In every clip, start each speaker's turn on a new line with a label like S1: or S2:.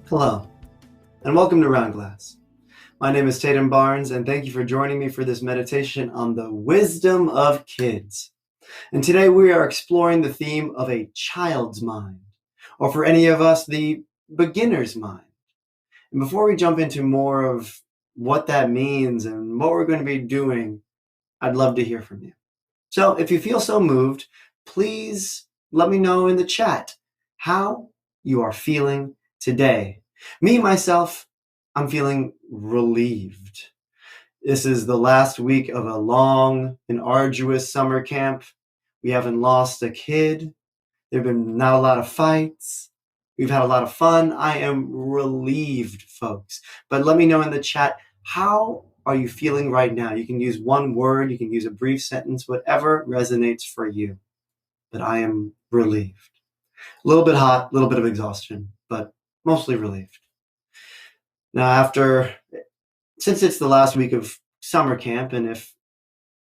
S1: Hello, and welcome to Round Glass. My name is Tatum Barnes, and thank you for joining me for this meditation on the wisdom of kids. And today we are exploring the theme of a child's mind, or for any of us, the beginner's mind. And before we jump into more of what that means and what we're going to be doing, I'd love to hear from you. So if you feel so moved, please let me know in the chat how you are feeling today. Me, myself, I'm feeling relieved. This is the last week of a long and arduous summer camp. We haven't lost a kid. There have been not a lot of fights. We've had a lot of fun. I am relieved, folks. But let me know in the chat, how are you feeling right now? You can use one word, you can use a brief sentence, whatever resonates for you. But I am relieved. A little bit hot, a little bit of exhaustion, but mostly relieved. Now, since it's the last week of summer camp, and if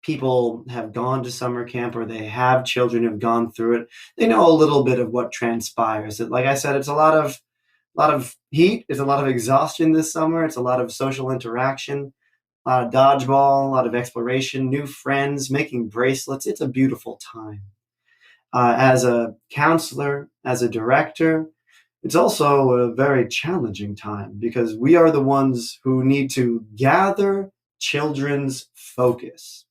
S1: people have gone to summer camp or they have children who've gone through it, they know a little bit of what transpires. Like I said, it's a lot of heat, it's a lot of exhaustion this summer, it's a lot of social interaction, a lot of dodgeball, a lot of exploration, new friends, making bracelets. It's a beautiful time. As a counselor, as a director, it's also a very challenging time because we are the ones who need to gather children's focus.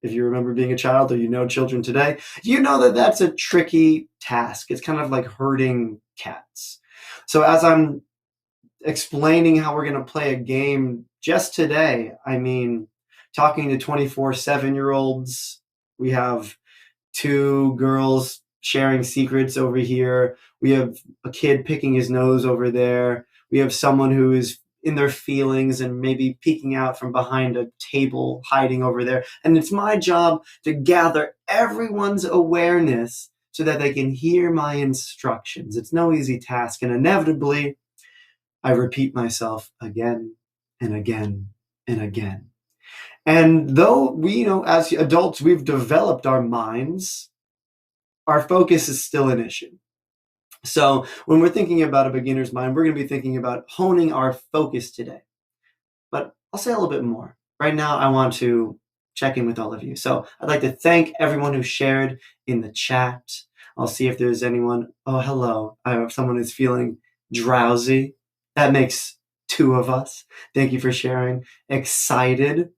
S1: If you remember being a child or you know children today, you know that that's a tricky task. It's kind of like herding cats. So as I'm explaining how we're going to play a game just today, I mean, talking to 24/7-year-olds, we have two girls sharing secrets over here. We have a kid picking his nose over there. We have someone who is in their feelings and maybe peeking out from behind a table, hiding over there. And it's my job to gather everyone's awareness so that they can hear my instructions. It's no easy task. And inevitably, I repeat myself again and again and again. And though we, as adults, we've developed our minds, our focus is still an issue. So when we're thinking about a beginner's mind, we're going to be thinking about honing our focus today. But I'll say a little bit more. Right now, I want to check in with all of you. So I'd like to thank everyone who shared in the chat. I'll see if there's anyone. Oh, hello. I have someone who's feeling drowsy. That makes two of us. Thank you for sharing. Excited.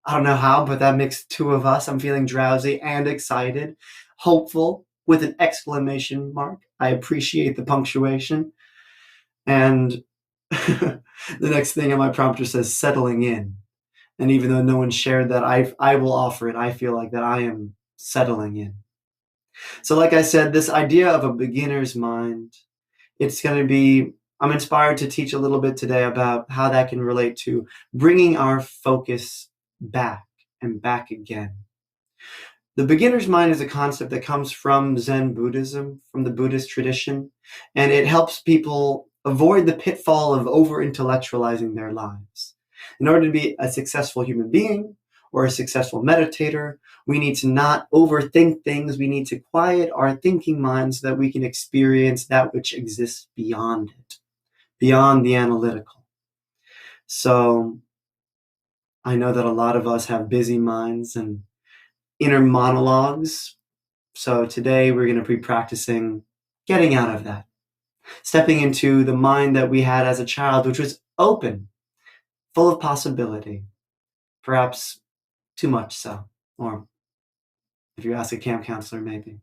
S1: I don't know how, but that makes two of us. I'm feeling drowsy and excited. Hopeful with an exclamation mark. I appreciate the punctuation. And the next thing on my prompter says settling in. And even though no one shared that, I will offer it. I feel like that I am settling in. So like I said, this idea of a beginner's mind, I'm inspired to teach a little bit today about how that can relate to bringing our focus back and back again. The beginner's mind is a concept that comes from Zen Buddhism, from the Buddhist tradition, and it helps people avoid the pitfall of over-intellectualizing their lives. In order to be a successful human being or a successful meditator, we need to not overthink things. We need to quiet our thinking minds so that we can experience that which exists beyond it, beyond the analytical. So I know that a lot of us have busy minds and inner monologues. So today we're going to be practicing getting out of that, stepping into the mind that we had as a child, which was open, full of possibility, perhaps too much so, or if you ask a camp counselor, maybe.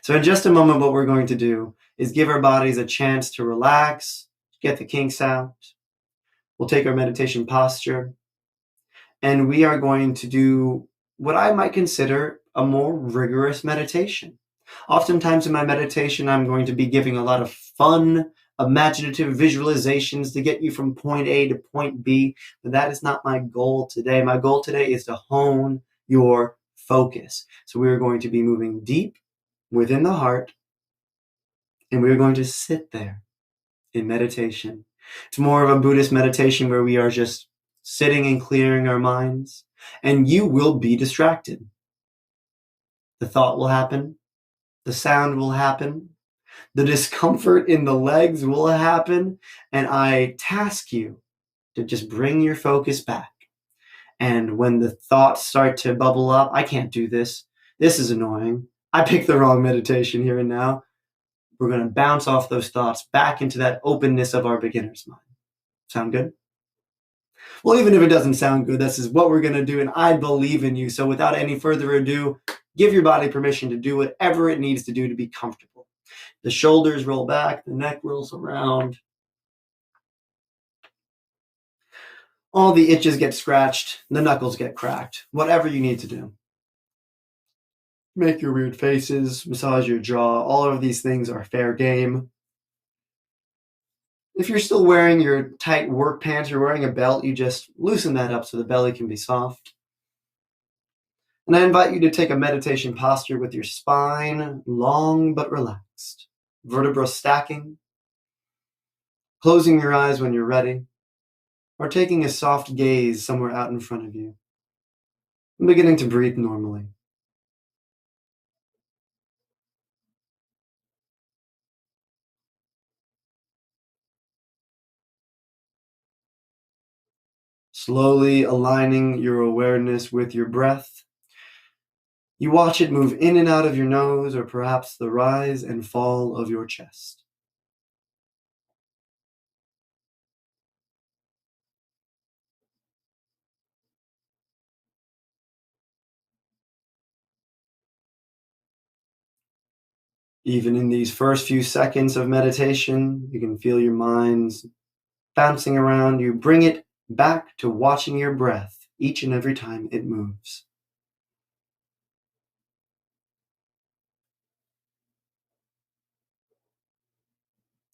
S1: So in just a moment, what we're going to do is give our bodies a chance to relax, get the kinks out. We'll take our meditation posture, and we are going to do what I might consider a more rigorous meditation. Oftentimes in my meditation, I'm going to be giving a lot of fun, imaginative visualizations to get you from point A to point B, but that is not my goal today. My goal today is to hone your focus. So we are going to be moving deep within the heart, and we're going to sit there in meditation. It's more of a Buddhist meditation where we are just sitting and clearing our minds, and you will be distracted. The thought will happen, the sound will happen, The discomfort in the legs will happen, and I task you to just bring your focus back. And when the thoughts start to bubble up, I can't do this. This is annoying. I picked the wrong meditation here and now. We're going to bounce off those thoughts back into that openness of our beginner's mind. Sound good? Well, even if it doesn't sound good, this is what we're going to do, and I believe in you. So without any further ado, give your body permission to do whatever it needs to do to be comfortable. The shoulders roll back, the neck rolls around. All the itches get scratched, the knuckles get cracked. Whatever you need to do. Make your weird faces, massage your jaw. All of these things are fair game. If you're still wearing your tight work pants, you're wearing a belt, you just loosen that up so the belly can be soft. And I invite you to take a meditation posture with your spine long but relaxed, vertebra stacking, closing your eyes when you're ready, or taking a soft gaze somewhere out in front of you, and beginning to breathe normally. Slowly aligning your awareness with your breath, you watch it move in and out of your nose, or perhaps the rise and fall of your chest. Even in these first few seconds of meditation, you can feel your mind's bouncing around. You bring it back to watching your breath each and every time it moves.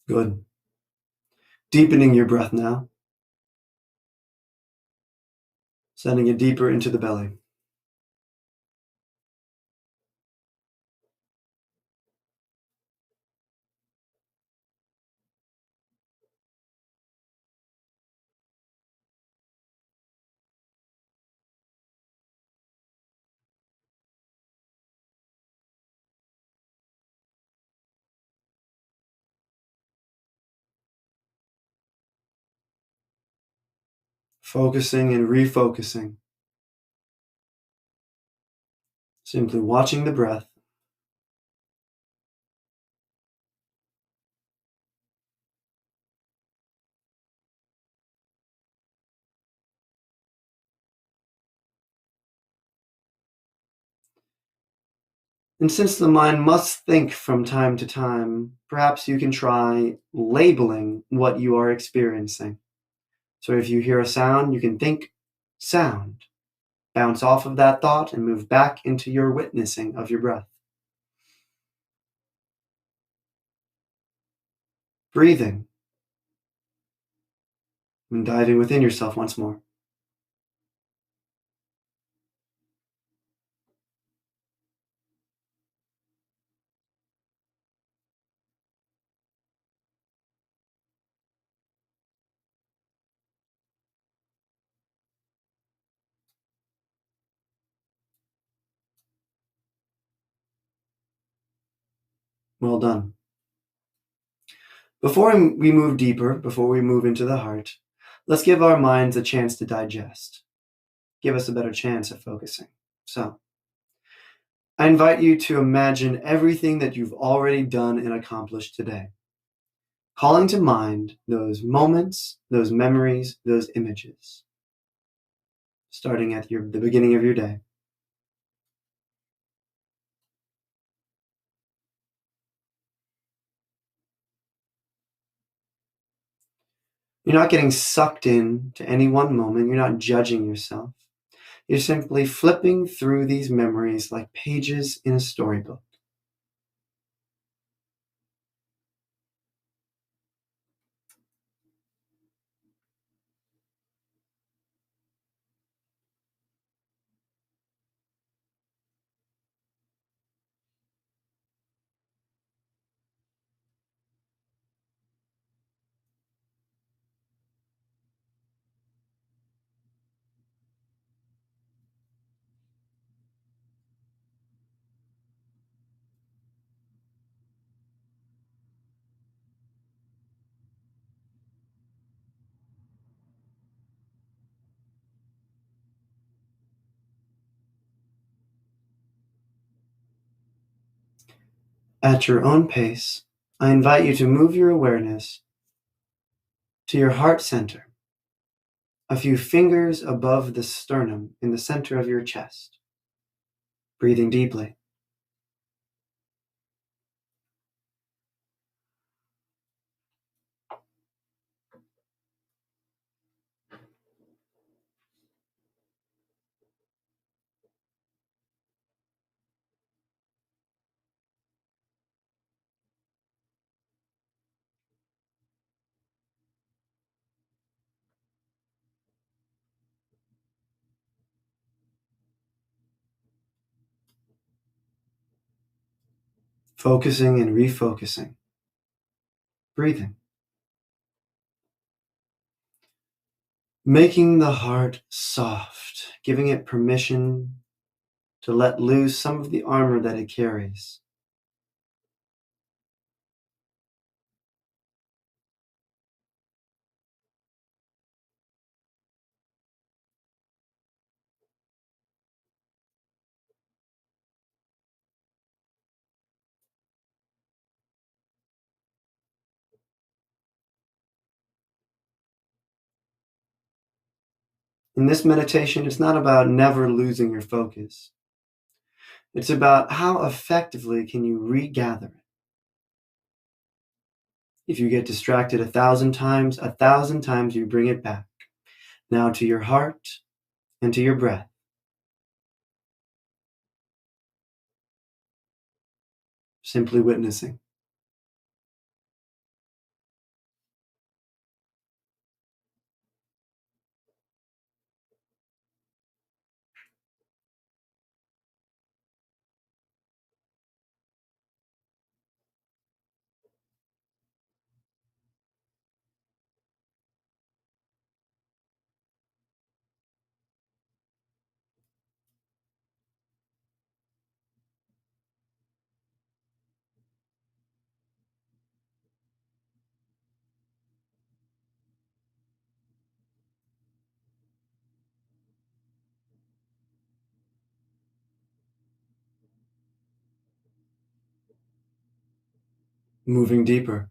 S1: Good. Deepening your breath now, sending it deeper into the belly. Focusing and refocusing. Simply watching the breath. And since the mind must think from time to time, perhaps you can try labeling what you are experiencing. So if you hear a sound, you can think sound, bounce off of that thought, and move back into your witnessing of your breath. Breathing and diving within yourself once more. Well done. Before we move deeper, before we move into the heart, let's give our minds a chance to digest, give us a better chance at focusing. So, I invite you to imagine everything that you've already done and accomplished today, calling to mind those moments, those memories, those images, starting at the beginning of your day. You're not getting sucked in to any one moment. You're not judging yourself. You're simply flipping through these memories like pages in a storybook. At your own pace, I invite you to move your awareness to your heart center, a few fingers above the sternum in the center of your chest. Breathing deeply. Focusing and refocusing. Breathing. Making the heart soft, giving it permission to let loose some of the armor that it carries. In this meditation, it's not about never losing your focus. It's about how effectively can you regather it. If you get distracted 1,000 times, 1,000 times you bring it back. Now to your heart and to your breath. Simply witnessing. Moving deeper.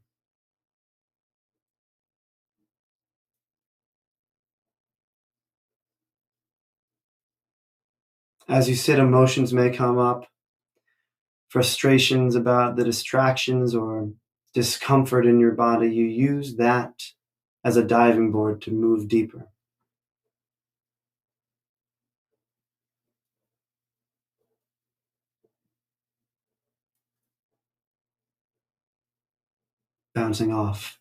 S1: As you sit, emotions may come up, frustrations about the distractions or discomfort in your body. You use that as a diving board to move deeper. Bouncing off.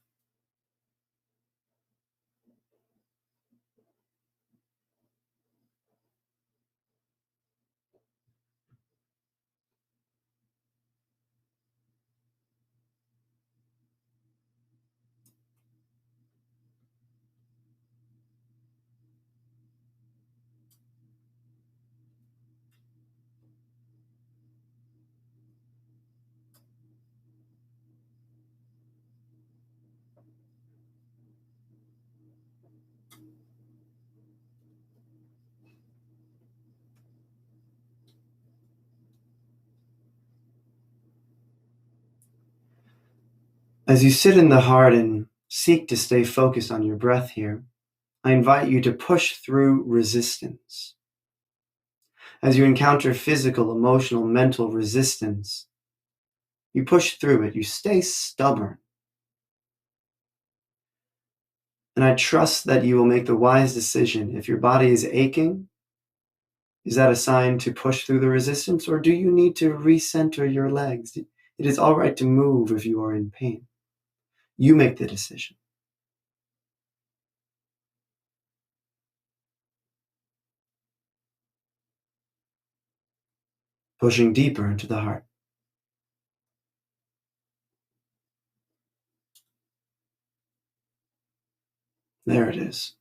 S1: As you sit in the heart and seek to stay focused on your breath here, I invite you to push through resistance. As you encounter physical, emotional, mental resistance, you push through it. You stay stubborn. And I trust that you will make the wise decision. If your body is aching, is that a sign to push through the resistance, or do you need to recenter your legs? It is all right to move if you are in pain. You make the decision. Pushing deeper into the heart. There it is.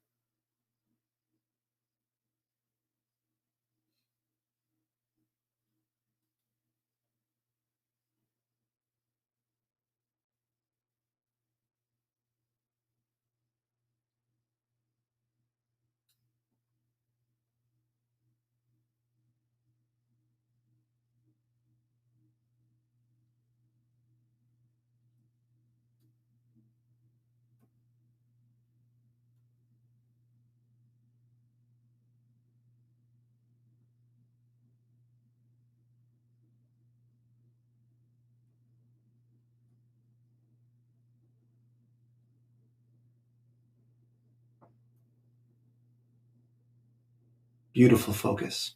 S1: Beautiful focus.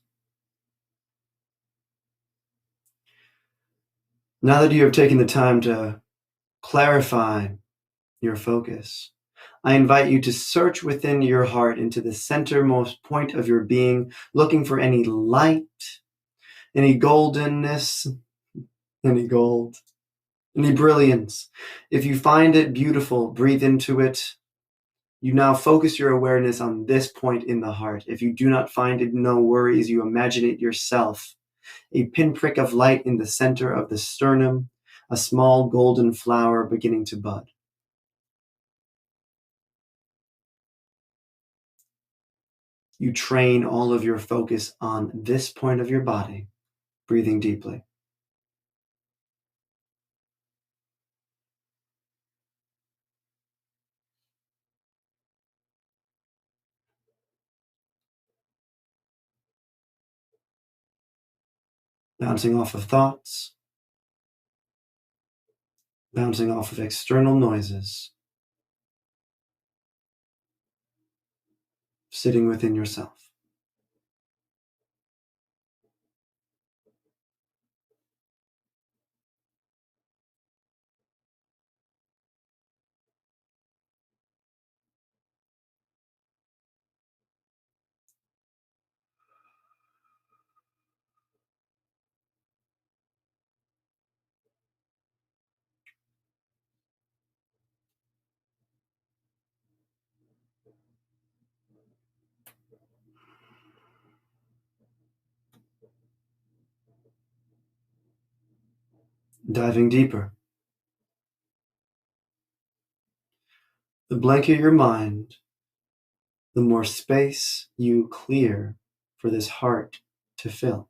S1: Now that you have taken the time to clarify your focus, I invite you to search within your heart into the centermost point of your being, looking for any light, any goldenness, any gold, any brilliance. If you find it beautiful, breathe into it. You now focus your awareness on this point in the heart. If you do not find it, no worries. You imagine it yourself. A pinprick of light in the center of the sternum, a small golden flower beginning to bud. You train all of your focus on this point of your body, breathing deeply. Bouncing off of thoughts, bouncing off of external noises, sitting within yourself. Diving deeper. The blanker your mind, the more space you clear for this heart to fill.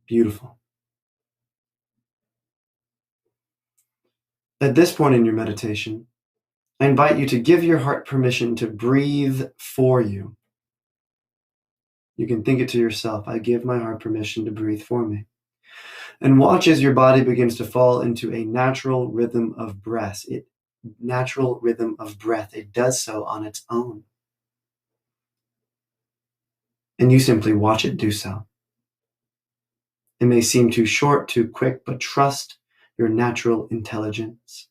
S1: Beautiful. At this point in your meditation, I invite you to give your heart permission to breathe for you. You can think it to yourself. I give my heart permission to breathe for me. And watch as your body begins to fall into a natural rhythm of breath. It does so on its own. And you simply watch it do so. It may seem too short, too quick, but trust your natural intelligence.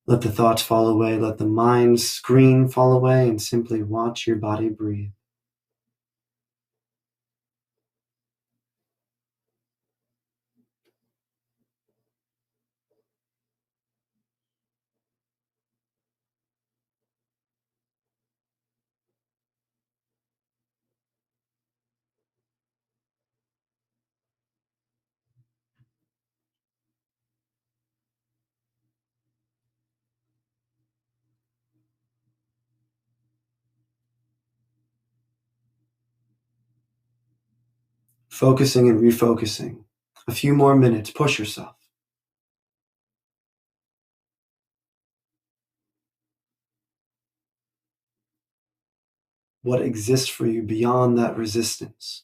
S1: Let the thoughts fall away, let the mind's screen fall away, and simply watch your body breathe. Focusing and refocusing. A few more minutes, push yourself. What exists for you beyond that resistance?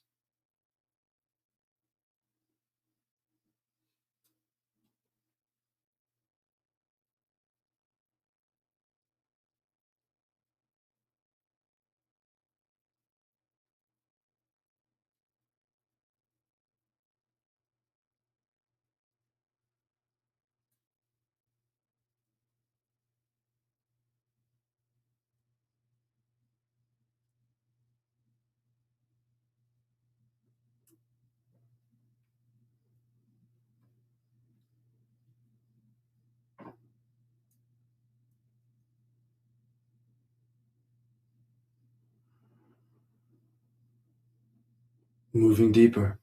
S1: moving deeper.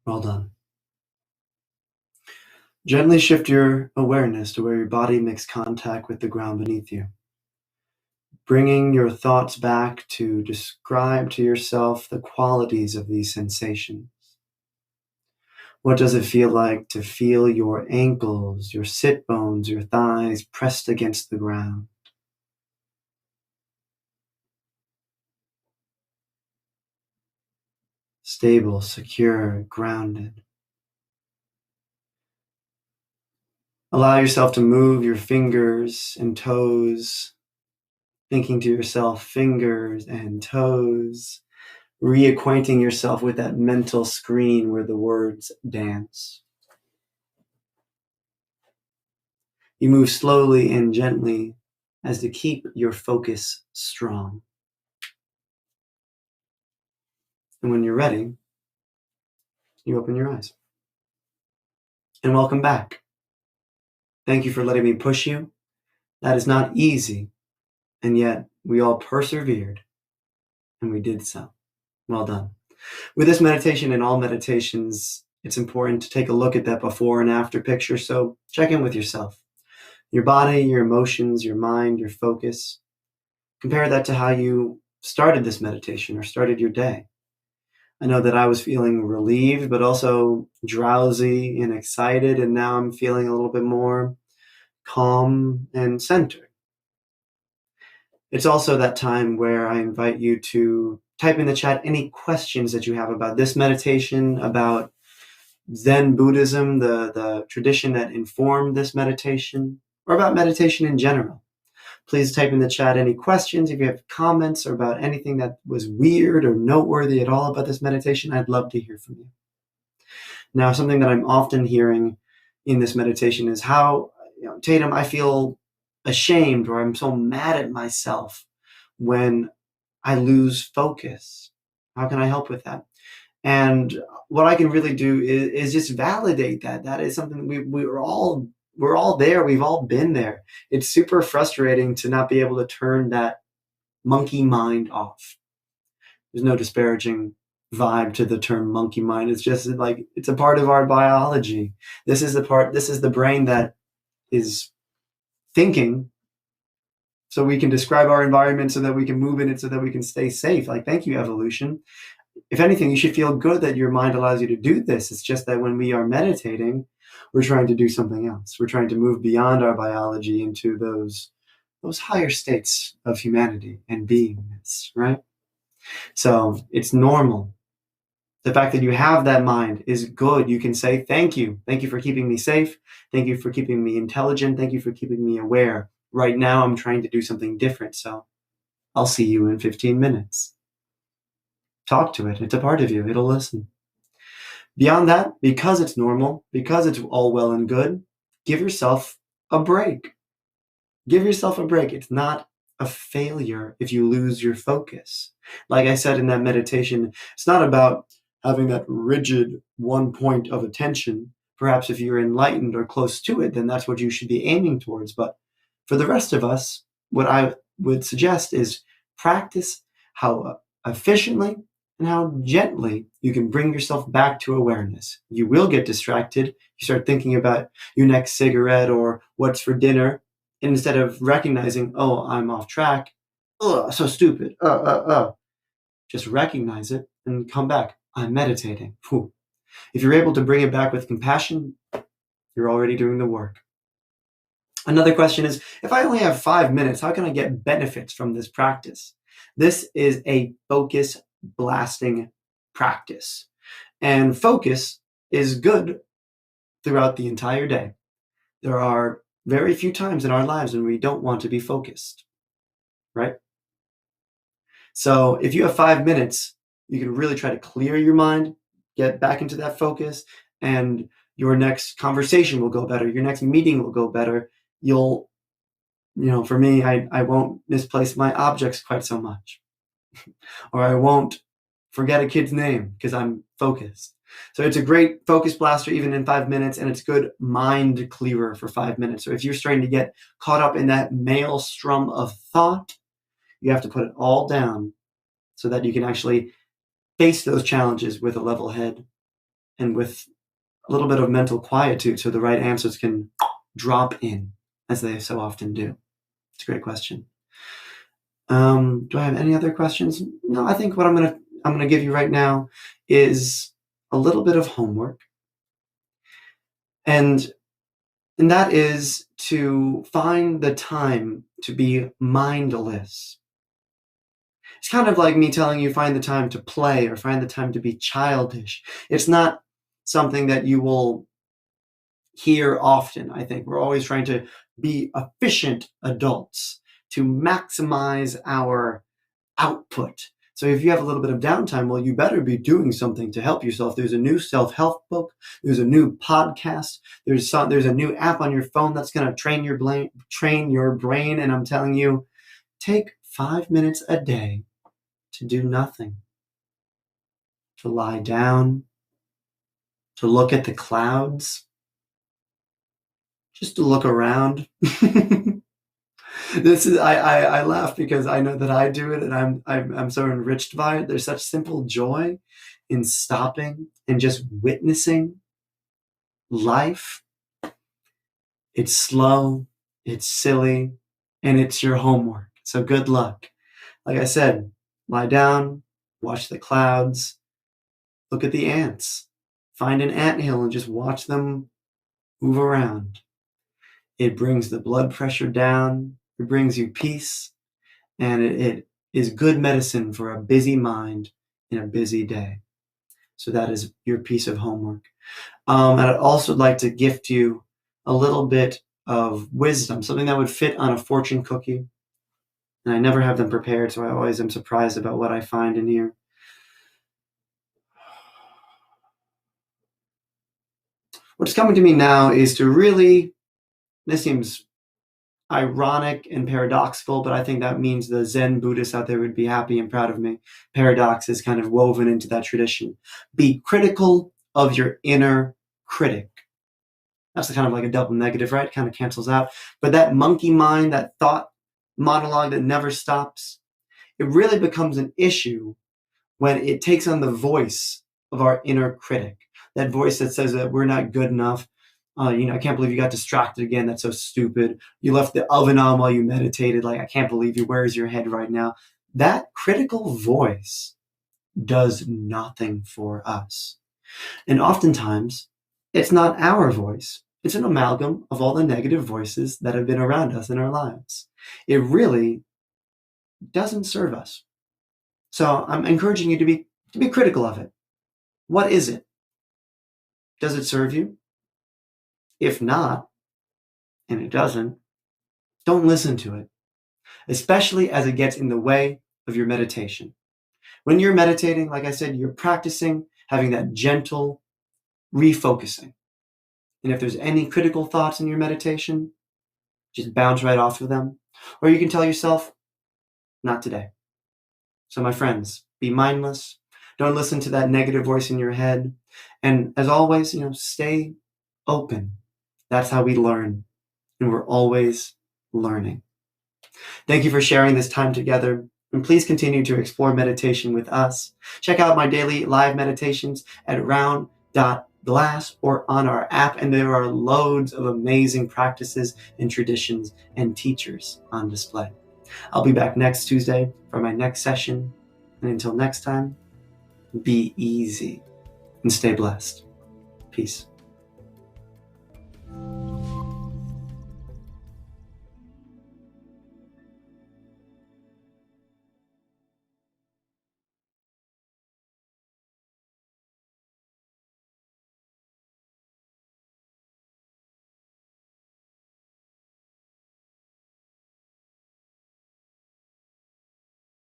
S1: Well done. Gently shift your awareness to where your body makes contact with the ground beneath you, bringing your thoughts back to describe to yourself the qualities of these sensations. What does it feel like to feel your ankles, your sit bones, your thighs pressed against the ground? Stable, secure, grounded. Allow yourself to move your fingers and toes, thinking to yourself, fingers and toes, reacquainting yourself with that mental screen where the words dance. You move slowly and gently as to keep your focus strong. And when you're ready, you open your eyes. And welcome back. Thank you for letting me push you. That is not easy, and yet we all persevered and we did so. Well done. With this meditation and all meditations, it's important to take a look at that before and after picture. So check in with yourself, your body, your emotions, your mind, your focus. Compare that to how you started this meditation or started your day. I know that I was feeling relieved, but also drowsy and excited, and now I'm feeling a little bit more calm and centered. It's also that time where I invite you to type in the chat any questions that you have about this meditation, about Zen Buddhism, the tradition that informed this meditation, or about meditation in general. Please type in the chat any questions. If you have comments or about anything that was weird or noteworthy at all about this meditation, I'd love to hear from you. Now, something that I'm often hearing in this meditation is how, Tatum, I feel ashamed or I'm so mad at myself when I lose focus. How can I help with that? And what I can really do is just validate that. That is something we're all there. We've all been there. It's super frustrating to not be able to turn that monkey mind off. There's no disparaging vibe to the term monkey mind. It's just like it's a part of our biology. This is the brain that is thinking so we can describe our environment so that we can move in it so that we can stay safe. Like, thank you, evolution. If anything, you should feel good that your mind allows you to do this. It's just that when we are meditating, we're trying to do something else. We're trying to move beyond our biology into those higher states of humanity and beingness, right? So it's normal. The fact that you have that mind is good. You can say, thank you. Thank you for keeping me safe. Thank you for keeping me intelligent. Thank you for keeping me aware. Right now, I'm trying to do something different. So I'll see you in 15 minutes. Talk to it. It's a part of you. It'll listen. Beyond that, because it's normal, because it's all well and good, give yourself a break. Give yourself a break. It's not a failure if you lose your focus. Like I said in that meditation, it's not about having that rigid one point of attention. Perhaps if you're enlightened or close to it, then that's what you should be aiming towards. But for the rest of us, what I would suggest is practice how efficiently and how gently you can bring yourself back to awareness. You will get distracted. You start thinking about your next cigarette or what's for dinner. And instead of recognizing, oh, I'm off track, oh, so stupid, just recognize it and come back. I'm meditating. Whew. If you're able to bring it back with compassion, you're already doing the work. Another question is, if I only have 5 minutes, how can I get benefits from this practice? This is a focus blasting practice. And focus is good throughout the entire day. There are very few times in our lives when we don't want to be focused, right? So if you have 5 minutes, you can really try to clear your mind, get back into that focus, and your next conversation will go better. Your next meeting will go better. You'll, for me, I won't misplace my objects quite so much. Or I won't forget a kid's name because I'm focused. So it's a great focus blaster even in 5 minutes, and it's good mind clearer for 5 minutes. So if you're starting to get caught up in that maelstrom of thought, you have to put it all down so that you can actually face those challenges with a level head and with a little bit of mental quietude so the right answers can drop in, as they so often do. It's a great question. Do I have any other questions? No, I think what I'm gonna give you right now is a little bit of homework, and that is to find the time to be mindless. It's kind of like me telling you find the time to play or find the time to be childish. It's not something that you will hear often. I think we're always trying to be efficient adults to maximize our output. So if you have a little bit of downtime, well, you better be doing something to help yourself. There's a new self-help book. There's a new podcast. There's a new app on your phone that's going to train your brain. And I'm telling you, take 5 minutes a day to do nothing, to lie down, to look at the clouds, just to look around. I laugh because I know that I do it, and I'm so enriched by it. There's such simple joy in stopping and just witnessing life. It's slow, it's silly, and it's your homework. So good luck. Like I said, lie down, watch the clouds, look at the ants, find an anthill and just watch them move around. It brings the blood pressure down. It brings you peace, and it is good medicine for a busy mind in a busy day. So that is your piece of homework. And I'd also like to gift you a little bit of wisdom, something that would fit on a fortune cookie. And I never have them prepared, so I always am surprised about what I find in here. What's coming to me now is to really, this seems ironic and paradoxical, but I think that means the Zen Buddhists out there would be happy and proud of me. Paradox is kind of woven into that tradition. Be critical of your inner critic. That's kind of like a double negative, right? Kind of cancels out. But that monkey mind, that thought monologue that never stops, it really becomes an issue when it takes on the voice of our inner critic. That voice that says that we're not good enough. I can't believe you got distracted again. That's so stupid. You left the oven on while you meditated. Like, I can't believe you. Where's your head right now? That critical voice does nothing for us. And oftentimes, it's not our voice. It's an amalgam of all the negative voices that have been around us in our lives. It really doesn't serve us. So I'm encouraging you to be critical of it. What is it? Does it serve you? If not, and it doesn't, don't listen to it, especially as it gets in the way of your meditation. When you're meditating, like I said, you're practicing having that gentle refocusing. And if there's any critical thoughts in your meditation, just bounce right off of them. Or you can tell yourself, not today. So my friends, be mindless. Don't listen to that negative voice in your head. And as always, stay open. That's how we learn. And we're always learning. Thank you for sharing this time together. And please continue to explore meditation with us. Check out my daily live meditations at round.glass or on our app. And there are loads of amazing practices and traditions and teachers on display. I'll be back next Tuesday for my next session. And until next time, be easy and stay blessed. Peace.